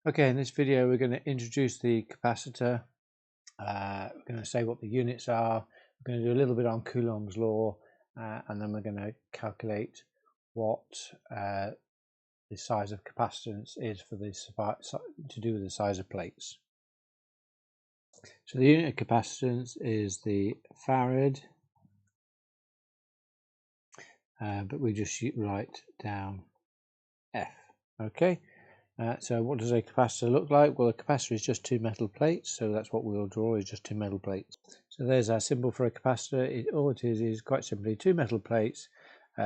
Okay, in this video we're going to introduce the capacitor. We're going to say what the units are. We're going to do a little bit on Coulombs law, and then we're going to calculate what the size of capacitance is for this to do with the size of plates. So the unit of capacitance is the farad, but we just write down F. Okay. So what does a capacitor look like? Well, a capacitor is just two metal plates, so that's what we'll draw, is just two metal plates. So there's our symbol for a capacitor. All it is quite simply two metal plates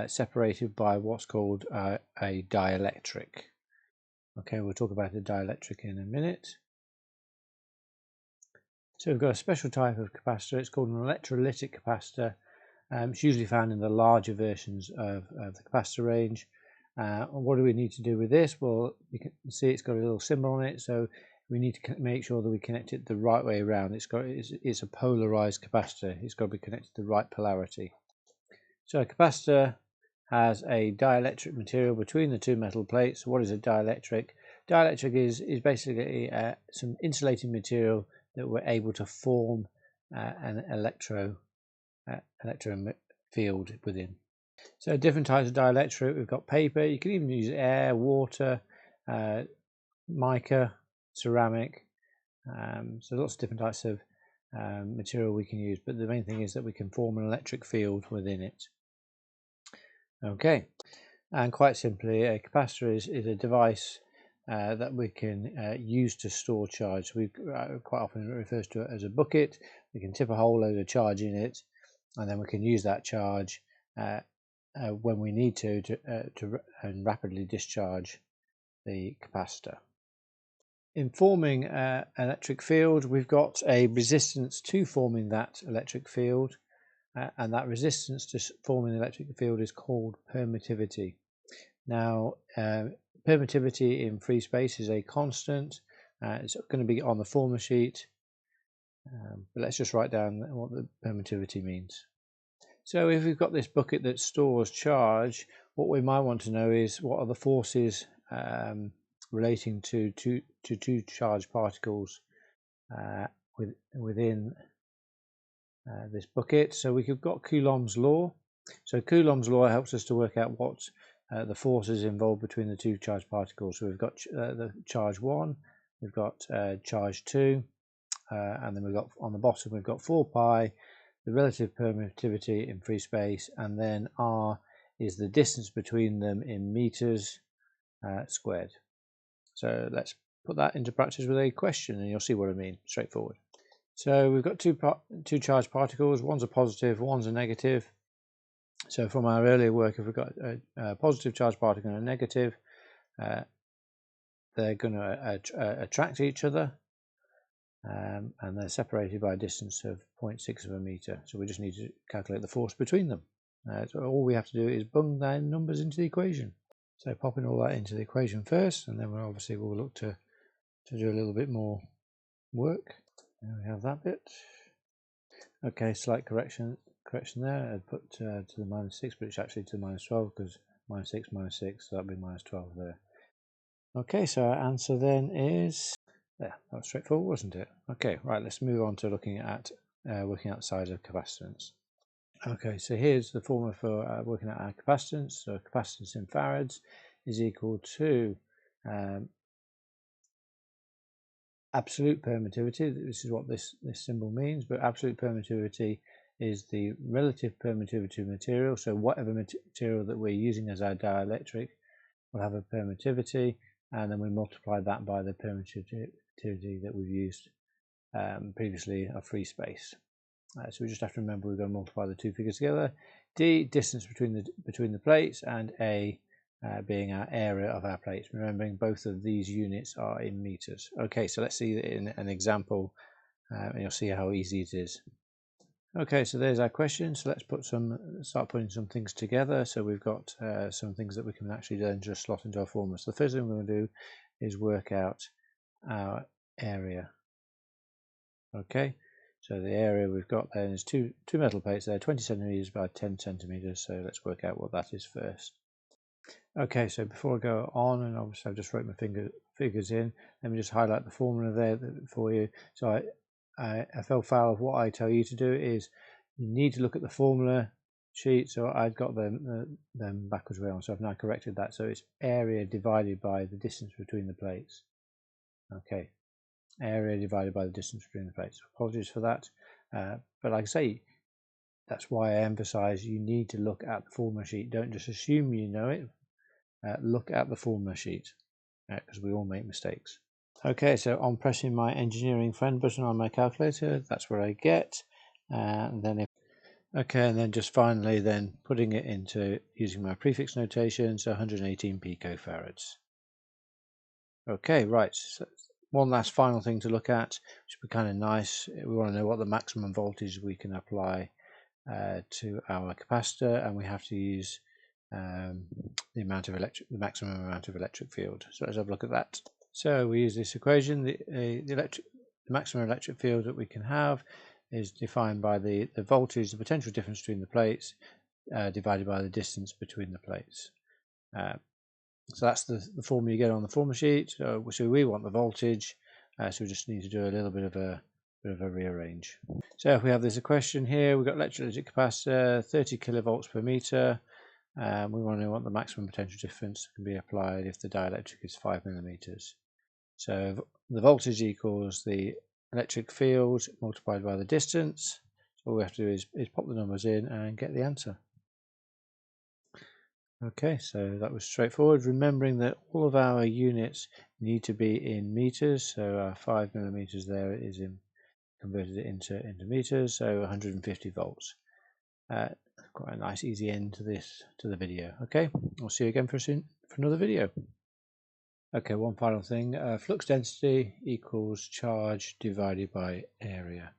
separated by what's called a dielectric. Okay, we'll talk about a dielectric in a minute. So we've got a special type of capacitor. It's called an electrolytic capacitor. It's usually found in the larger versions of the capacitor range. What do we need to do with this? Well, you can see it's got a little symbol on it, so we need to make sure that we connect it the right way around. It's a polarized capacitor. It's got to be connected to the right polarity. So a capacitor has a dielectric material between the two metal plates. What is a dielectric? Dielectric is basically some insulating material that we're able to form an electro field within. So different types of dielectric. We've got paper. You can even use air, water, mica, ceramic. So lots of different types of material we can use, but the main thing is that we can form an electric field within it. Okay, and quite simply, a capacitor is a device that we can use to store charge. We quite often refers to it as a bucket. We can tip a whole load of charge in it, and then we can use that charge when we need to rapidly discharge the capacitor. In forming an electric field, we've got a resistance to forming that electric field, and that resistance to forming the electric field is called permittivity. Now, permittivity in free space is a constant. It's going to be on the formula sheet, but let's just write down what the permittivity means. So if we've got this bucket that stores charge, what we might want to know is what are the forces relating to two charged particles within this bucket. So we've got Coulombs law. So Coulombs law helps us to work out what the forces involved between the two charged particles. So we've got the charge 1, we've got charge 2, and then we've got on the bottom we've got 4 pi, the relative permittivity in free space, and then r is the distance between them in meters squared. So let's put that into practice with a question, and you'll see what I mean. Straightforward. So we've got two charged particles. One's a positive, one's a negative. So from our earlier work, if we've got a positive charged particle and a negative, they're going to attract each other. And they're separated by a distance of 0.6 of a meter. So we just need to calculate the force between them. So all we have to do is bung their numbers into the equation. So popping all that into the equation first, and then we'll look to do a little bit more work. There we have that bit. Okay, slight correction there. I'd put to the -6, but it's actually to the -12 because -6 -6, so that'd be -12 there. Okay, so our answer then is there. That was straightforward, wasn't it? Okay, right, let's move on to looking at working out the size of capacitance. Okay, so here's the formula for working out our capacitance. So capacitance in farads is equal to absolute permittivity. This is what this symbol means, but absolute permittivity is the relative permittivity of material. So whatever material that we're using as our dielectric will have a permittivity, and then we multiply that by the permittivity that we've used previously of free space. So we just have to remember we're going to multiply the two figures together. D, distance between the plates, and A being our area of our plates. Remembering both of these units are in meters. Okay, so let's see in an example, and you'll see how easy it is. Okay, so there's our question. So let's start putting some things together. So we've got some things that we can actually then just slot into our formula. So the first thing we're going to do is work out our area. Okay, so the area we've got there is two metal plates there, 20 centimeters by 10 centimeters. So let's work out what that is first. Okay, so before I go on, and obviously I've just wrote my figures in, let me just highlight the formula there for you. So I fell foul of what I tell you to do is you need to look at the formula sheet. So I'd got them backwards around, so I've now corrected that. So it's area divided by the distance between the plates. Okay, area divided by the distance between the plates. Apologies for that, but like I say, that's why I emphasize you need to look at the formula sheet. Don't just assume you know it. Look at the formula sheet, because we all make mistakes. Okay, so on pressing my engineering friend button on my calculator, that's where I get. And then and then just finally then putting it into using my prefix notation, so 118 picofarads. Okay, right. So one last final thing to look at, which would be kind of nice. We want to know what the maximum voltage we can apply to our capacitor, and we have to use the maximum amount of electric field. So let's have a look at that. So we use this equation. The maximum electric field that we can have is defined by the voltage, the potential difference between the plates, divided by the distance between the plates. So that's the formula you get on the formula sheet. So we want the voltage, so we just need to do a little bit of a rearrange. So if we have this equation here, we've got electrolytic capacitor, 30 kilovolts per meter. We want to know what the maximum potential difference can be applied if the dielectric is 5 millimeters. So the voltage equals the electric field multiplied by the distance. So all we have to do is pop the numbers in and get the answer. Okay, so that was straightforward. Remembering that all of our units need to be in meters, so our 5 millimeters there is converted it into meters, so 150 volts. Quite a nice easy end to the video. Okay, I'll see you again for another video. Okay, one final thing. Flux density equals charge divided by area.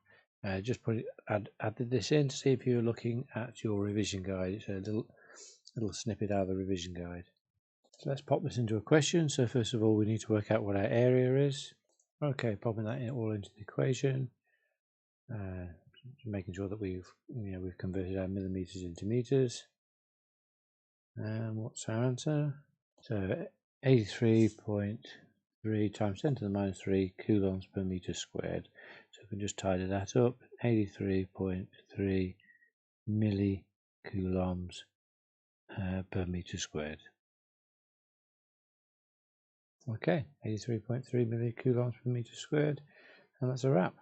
Just added this in to see if you're looking at your revision guide. It's a little snippet out of the revision guide. So let's pop this into a question. So first of all, we need to work out what our area is. Okay, popping that all into the equation. Making sure that we've converted our millimeters into meters. And what's our answer? So 83.3 times 10 to the minus 3 coulombs per meter squared. So we can just tidy that up. 83.3 millicoulombs per meter squared. Okay, 83.3 millicoulombs per meter squared, and that's a wrap.